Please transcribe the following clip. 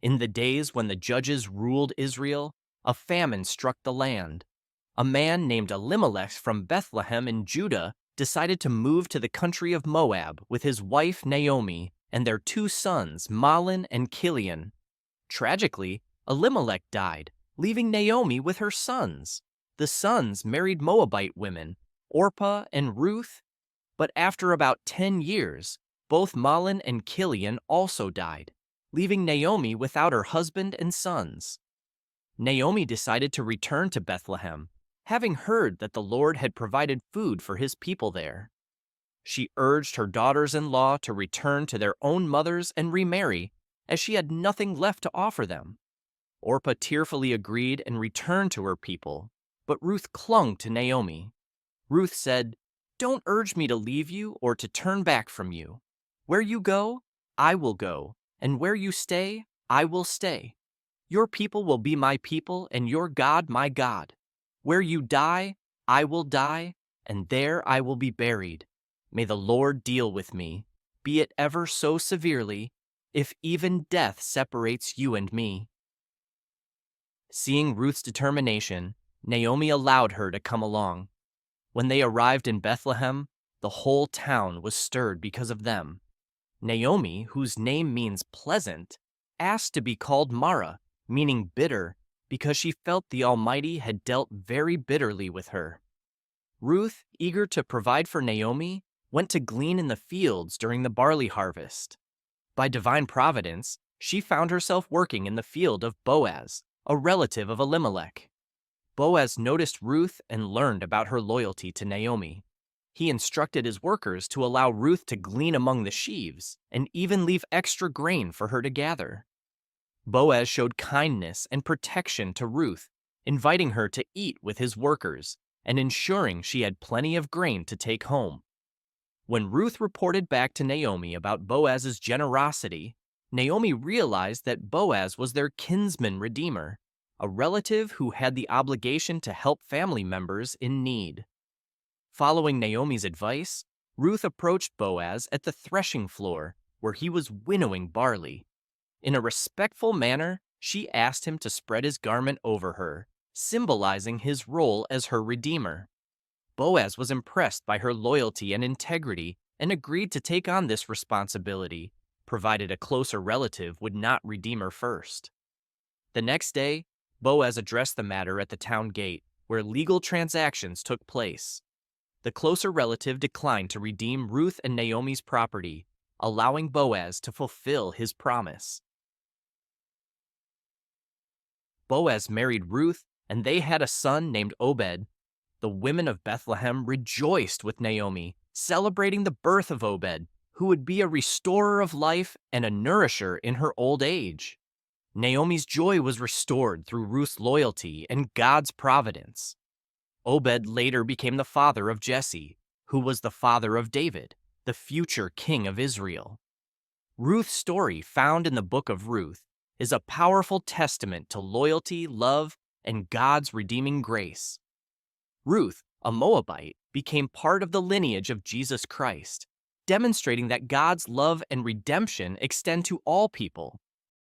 In the days when the judges ruled Israel, a famine struck the land. A man named Elimelech from Bethlehem in Judah decided to move to the country of Moab with his wife Naomi and their two sons, Mahlon and Kilion. Tragically, Elimelech died, leaving Naomi with her sons. The sons married Moabite women, Orpah and Ruth, but after about 10 years, both Mahlon and Kilion also died, leaving Naomi without her husband and sons. Naomi decided to return to Bethlehem, having heard that the Lord had provided food for his people there. She urged her daughters-in-law to return to their own mothers and remarry, as she had nothing left to offer them. Orpah tearfully agreed and returned to her people, but Ruth clung to Naomi. Ruth said, "Don't urge me to leave you or to turn back from you. Where you go, I will go, and where you stay, I will stay. Your people will be my people, and your God my God. Where you die, I will die, and there I will be buried. May the Lord deal with me, be it ever so severely, if even death separates you and me." Seeing Ruth's determination, Naomi allowed her to come along. When they arrived in Bethlehem, the whole town was stirred because of them. Naomi, whose name means pleasant, asked to be called Mara, meaning bitter, because she felt the Almighty had dealt very bitterly with her. Ruth, eager to provide for Naomi, went to glean in the fields during the barley harvest. By divine providence, she found herself working in the field of Boaz, a relative of Elimelech. Boaz noticed Ruth and learned about her loyalty to Naomi. He instructed his workers to allow Ruth to glean among the sheaves and even leave extra grain for her to gather. Boaz showed kindness and protection to Ruth, inviting her to eat with his workers and ensuring she had plenty of grain to take home. When Ruth reported back to Naomi about Boaz's generosity, Naomi realized that Boaz was their kinsman redeemer, a relative who had the obligation to help family members in need. Following Naomi's advice, Ruth approached Boaz at the threshing floor, where he was winnowing barley. In a respectful manner, she asked him to spread his garment over her, symbolizing his role as her redeemer. Boaz was impressed by her loyalty and integrity and agreed to take on this responsibility, provided a closer relative would not redeem her first. The next day, Boaz addressed the matter at the town gate, where legal transactions took place. The closer relative declined to redeem Ruth and Naomi's property, allowing Boaz to fulfill his promise. Boaz married Ruth, and they had a son named Obed. The women of Bethlehem rejoiced with Naomi, celebrating the birth of Obed, who would be a restorer of life and a nourisher in her old age. Naomi's joy was restored through Ruth's loyalty and God's providence. Obed later became the father of Jesse, who was the father of David, the future king of Israel. Ruth's story, found in the book of Ruth, is a powerful testament to loyalty, love, and God's redeeming grace. Ruth, a Moabite, became part of the lineage of Jesus Christ, demonstrating that God's love and redemption extend to all people,